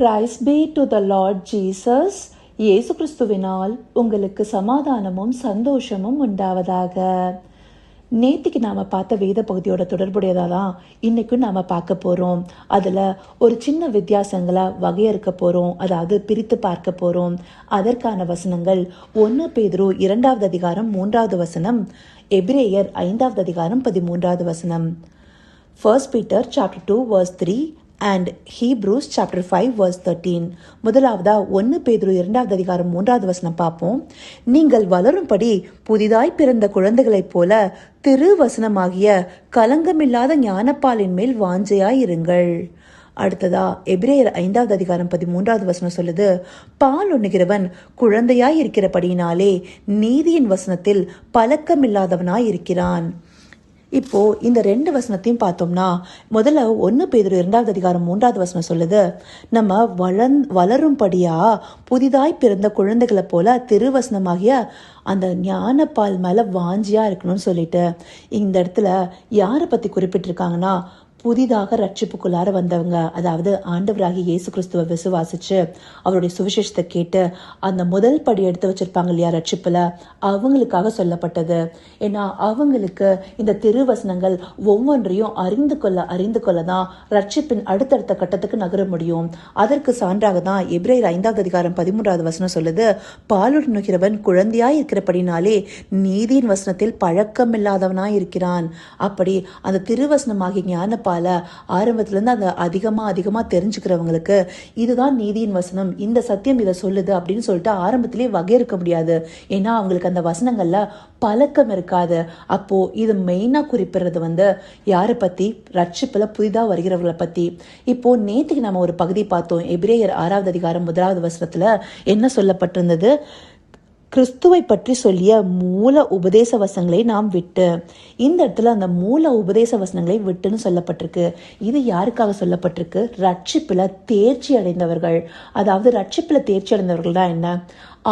Praise be to the Lord Jesus. இயேசு கிறிஸ்துவினால் உங்களுக்கு சமாதானமும் சந்தோஷமும் உண்டாவதாக. நேத்திக்கு நாம் பார்த்த வேத பகுதியோட தொடர்புடையதாக தான் இன்றைக்கும் நாம் பார்க்க போகிறோம். அதில் ஒரு சின்ன வித்தியாசங்களை வகையறுக்க போகிறோம், அதாவது பிரித்து பார்க்க போகிறோம். அதற்கான வசனங்கள் 1 பேதுரு 2வது அதிகாரம் 3வது வசனம், எபிரேயர் 5வது அதிகாரம் 13வது வசனம், 1 Peter chapter 2 verse 3 and Hebrews chapter 5 verse 13. முதலாவதா 1 பேதுரு 2வது அதிகாரம் 3வது வசனம் பார்ப்போம். நீங்கள் வளரும்படி புதிதாய் பிறந்த குழந்தைகளைப் போல திருவசனமாகிய கலங்கமில்லாத ஞானப்பாலின் மேல் வாஞ்சையாய் இருங்கள். அடுத்ததா எபிரேயர் 5வது அதிகாரம் 13வது வசனம் சொல்லுது, பால் உண்ணுகிறவன் குழந்தையாய் இருக்கிறபடியினாலே நீதியின் வசனத்தில் பழக்கமில்லாதவனாய் இருக்கிறான். இப்போ இந்த 2 வசனத்தையும் பார்த்தோம்னா, முதல்ல 1 பேதுரு 2வது அதிகாரம் 3வது வசனம் சொல்லுது, நம்ம வளரும்படியா புதிதாய் பிறந்த குழந்தைகளை போல திருவசனமாகிய அந்த ஞானப்பால் மேல வாஞ்சியா இருக்கணும்னு சொல்லிட்டு இந்த இடத்துல யாரை பத்தி குறிப்பிட்டிருக்காங்கன்னா, புதிதாக ரட்சிப்புக்குள்ளார வந்தவங்க, அதாவது ஆண்டவராகி இயேசு கிறிஸ்துவை விசுவாசிச்சு அவருடைய சுவிசேஷத்தை கேட்டு அந்த முதல் படி எடுத்து வச்சிருப்பாங்க இல்லையா ரட்சிப்புல, அவங்களுக்காக சொல்லப்பட்டது. ஏன்னா அவங்களுக்கு இந்த திருவசனங்கள் ஒவ்வொன்றையும் அறிந்து கொள்ள தான் ரட்சிப்பின் அடுத்தடுத்த கட்டத்துக்கு நகர முடியும். அதற்கு சான்றாக தான் எபிரேயர் 5வது அதிகாரம் 13வது வசனம் சொல்லுது, பாலுண்ணுகிறவன் குழந்தையாய் இருக்கிறபடினாலே நீதியின் வசனத்தில் பழக்கமில்லாதவனாய் இருக்கிறான். அப்படி அந்த திருவசனமாகிய ஞான ஆரம்பத்துல இருந்து அந்த அதிகமா தெரிஞ்சுக்கிறவங்களுக்கு இதுதான் நீதியின் வசனம், இந்த சத்தியம் இதை சொல்லுது அப்படின்னு சொல்லிட்டு ஆரம்பத்திலேயே வகையிருக்க முடியாது. ஏன்னா அவங்களுக்கு அந்த வசனங்கள்ல பழக்கம் இருக்காது. அப்போ இது மெயினா குறிப்பிடுறது யாரை பத்தி? ரட்சிப்புல புதிதா வருகிறவர்களை பத்தி. இப்போ நேற்றுக்கு நம்ம ஒரு பகுதி பார்த்தோம். எபிரேயர் 6வது அதிகாரம் 1வது வசனத்துல என்ன சொல்லப்பட்டிருந்தது? கிறிஸ்துவை பற்றி சொல்லிய மூல உபதேச வசனங்களை நாம் விட்டு. இந்த இடத்துல அந்த மூல உபதேச வசனங்களை விட்டுன்னு சொல்லப்பட்டிருக்கு. இது யாருக்காக சொல்லப்பட்டிருக்கு? ரட்சிப்புல தேர்ச்சி அடைந்தவர்கள். அதாவது ரட்சிப்புல தேர்ச்சி அடைந்தவர்கள் தான் என்ன?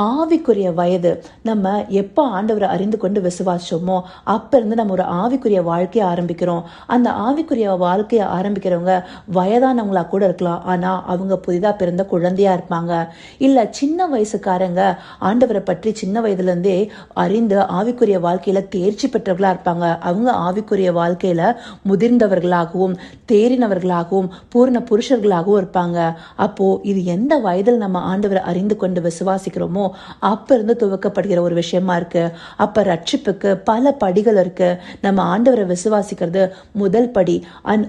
ஆவிக்குரிய வயது. நம்ம எப்போ ஆண்டவரை அறிந்து கொண்டு விசுவாசமோ அப்ப இருந்து நம்ம ஒரு ஆவிக்குரிய வாழ்க்கையை ஆரம்பிக்கிறோம். அந்த ஆவிக்குரிய வாழ்க்கையை ஆரம்பிக்கிறவங்க வயதானவங்களா கூட இருக்கலாம், ஆனா அவங்க புதிதா பிறந்த குழந்தையா இருப்பாங்க. இல்ல சின்ன வயசுக்காரங்க ஆண்டவரை பற்றி சின்ன வயதுல இருந்தே அறிந்து ஆவிக்குரிய வாழ்க்கையில தேர்ச்சி பெற்றவர்களா இருப்பாங்க. அவங்க ஆவிக்குரிய வாழ்க்கையில முதிர்ந்தவர்களாகவும் தேறினவர்களாகவும் பூர்ண புருஷர்களாகவும் இருப்பாங்க. அப்போ இது எந்த வயதில் நம்ம ஆண்டவரை அறிந்து கொண்டு விசுவாசிக்கிறோமோ அப்ப இருந்து துவக்கப்படுகிற ஒரு விஷயமா இருக்கு. அப்ப ரட்சிப்புக்கு பல படிகள் இருக்கு. நம்ம ஆண்டவரை விசுவாசிக்கிறது முதல் படி.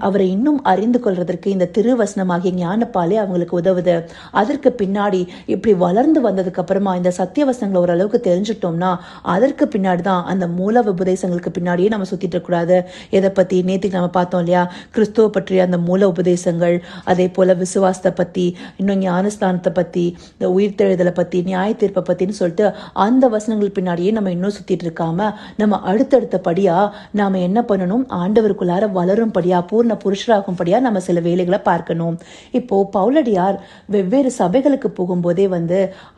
அவரை இன்னும் அறிந்து கொள்றதற்கு இந்த திருவசனமாகிய ஞானப்பாலே அவங்களுக்கு உதவுது. அதற்கு பின்னாடி இப்படி வளர்ந்து வந்ததுக்கு அப்புறமா இந்த சத்திய வசனங்களை ஓரளவுக்கு தெரிஞ்சுட்டோம்னா அதற்கு பின்னாடி தான் அந்த மூல உபதேசங்களுக்கு பின்னாடியே நம்ம சுத்திட்டு இருக்கக்கூடாது. எதை பத்தி நேற்றுக்கு நம்ம பார்த்தோம் இல்லையா? கிறிஸ்துவ பற்றிய அந்த மூல உபதேசங்கள், அதே போல விசுவாசத்தை பத்தி, இன்னும் ஞானஸ்தானத்தை பத்தி, இந்த உயிர்த்தெழுதலை பத்தி, நியாய தீர்ப்பை பத்தின்னு சொல்லிட்டு அந்த வசனங்கள் பின்னாடியே நம்ம இன்னும் சுத்திட்டு இருக்காம நம்ம அடுத்தடுத்த படியா நாம என்ன பண்ணணும்? ஆண்டவருக்குள்ளார வளரும்படியா பூர்ண புருஷராகும்படியா நம்ம சில வேலைகளை பார்க்கணும். இப்போ பவுலடியார் வெவ்வேறு சபைகளுக்கு போகும்போதே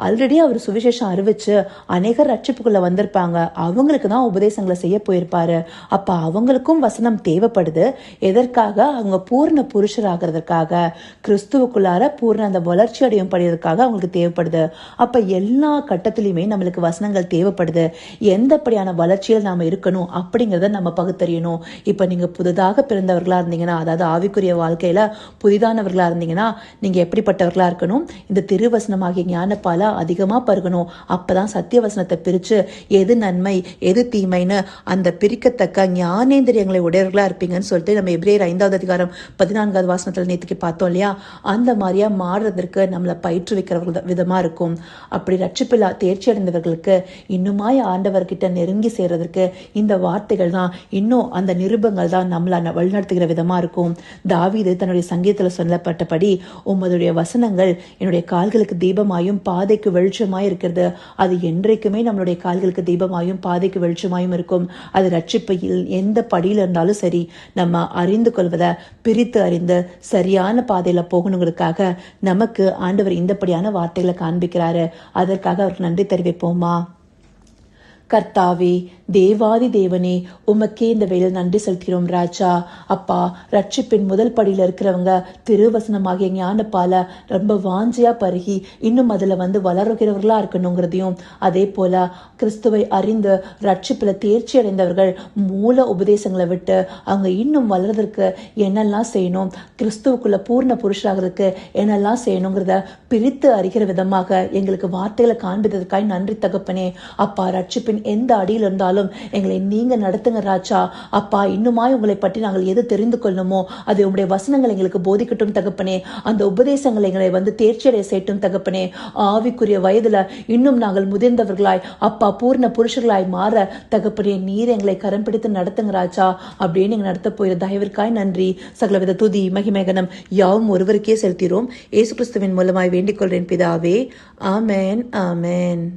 ஆல்ரெடி அவர் சுவிசேஷம் அறிவிச்சு அநேகர் ரட்சிப்புக்குள்ள வந்திருப்பாங்க. அவங்களுக்கு தான் உபதேசங்களை செய்ய போயிருப்பாரு. அப்ப அவங்களுக்கும் வசனம் தேவைப்படுது. எதற்காக? அவங்க பூர்ண புருஷராகிறதுக்காக, கிறிஸ்துவுக்குள்ளார பூர்ண அந்த வளர்ச்சி அடையும் படிக்கிறதுக்காக அவங்களுக்கு தேவைப்படுது. அப்ப எல்லா கட்டத்திலையுமே நம்மளுக்கு வசனங்கள் தேவைப்படுது. எந்தப்படியான வளர்ச்சியில் நாம இருக்கணும் அப்படிங்கறத நம்ம பகுத்தறியணும். இப்ப நீங்க புதிதாக பிறந்தவர்களா இருந்தீங்கன்னா, அதாவது ஆவிக்குரிய வாழ்க்கையில புதிதானவர்களா இருந்தீங்கன்னா நீங்க எப்படிப்பட்டவர்களா இருக்கணும்? இந்த திருவசனமாகிய ஞானப்பால அதிகமா பருகணும். அப்பதான் சத்திய வசனத்தை பிரிச்சு எது நன்மை எது தீமைன்னு அந்த பிரிக்கத்தக்க ஞானேந்திரியங்களை உடையவர்களா இருப்பீங்கன்னு சொல்லிட்டு நம்ம எபிரேயர் 5வது அதிகாரம் 14வது வசனத்துல நேற்றுக்கு பார்த்தோம் இல்லையா? அந்த மாதிரியா மாறுறதற்கு நம்மளை பயிற்றுவிக்கிற விதமா இருக்கும். அப்படி ரட்சிப்பில் தேர்ச்சி அடைந்தவர்களுக்கு இன்னுமாய் ஆண்டவர்கிட்ட நெருங்கி சேர்றதற்கு இந்த வார்த்தைகள் தான், இன்னும் அந்த நிருபங்கள் தான் நம்மள வழிநடத்துகிற விதமா இருக்கும். தாவீது தன்னுடைய சங்கீதத்துல சொல்லப்பட்டபடி, உம்முடைய வசனங்கள் என்னுடைய கால்களுக்கு தீபமாயும் பாதைக்கு வெளிச்சமாய் இருக்கிறது. அது என்றைக்குமே நம்மளுடைய கால்களுக்கு தீபமாயும் பாதைக்கு வெளிச்சமாயும் இருக்கும். அது ரட்சிப்பையில் எந்த படியில இருந்தாலும் சரி, நம்ம அறிந்து கொள்வதை பிரித்து அறிந்து சரியான பாதையில போகணுங்கிறதுக்காக நமக்கு ஆண்டவர் இந்தப்படியான வார்த்தைகளை காண்பிக்கிறாரு. அதற்காக அவருக்கு நன்றி தெரிவிப்போமா? கர்த்தாவே, தேவாதி தேவனே, உமக்கே இந்த வேளையில் நன்றி செலுத்துகிறோம் ராஜா. அப்பா, ரட்சிப்பின் முதல் படியில் இருக்கிறவங்க திருவசனமாகிய ஞானப்பால ரொம்ப வாஞ்சியா பருகி இன்னும் அதுல வளர்கிறவர்களா இருக்கணுங்கிறதையும், அதே போல கிறிஸ்துவை அறிந்து ரட்சிப்புல தேர்ச்சி அடைந்தவர்கள் மூல உபதேசங்களை விட்டு அவங்க இன்னும் வளர்றதுக்கு என்னெல்லாம் செய்யணும், கிறிஸ்துவுக்குள்ள பூர்ண புருஷராகிறதுக்கு என்னெல்லாம் செய்யணுங்கிறத பிரித்து அறிகிற விதமாக எங்களுக்கு வார்த்தைகளை காண்பித்ததுக்காய் நன்றி தகப்பனே. அப்பா, ரட்சிப்பின் எந்த அடியில் இருந்தாலும் எங்களை நீங்க நடத்துங்க ராஜா. அப்பா, இன்னுமாய் உங்களை பற்றி நாங்கள் எது தெரிந்து கொள்ளணுமோ அது உங்களுடைய வசனங்கள் எங்களுக்கு போதிக்கட்டும் தகப்பனே. அந்த உபதேசங்களை எங்களை தேர்ச்சியடைய செய்யட்டும் தகப்பனே. ஆவிக்குரிய வயதுல இன்னும் நாங்கள் முதிர்ந்தவர்களாய் அப்பா பூர்ண புருஷர்களாய் மாற தகப்பனே நீர் எங்களை கரம் பிடித்து நடத்துங்க ராஜா. அப்படின்னு நீங்க நடத்த போயிற தயவிற்காய் நன்றி. சகலவித துதி மகிமேகனம் யாவும் ஒருவருக்கே செலுத்திரோம். இயேசு கிறிஸ்துவின் மூலமாய் வேண்டிக் கொள்றேன் பிதாவே. ஆமென், ஆமென்.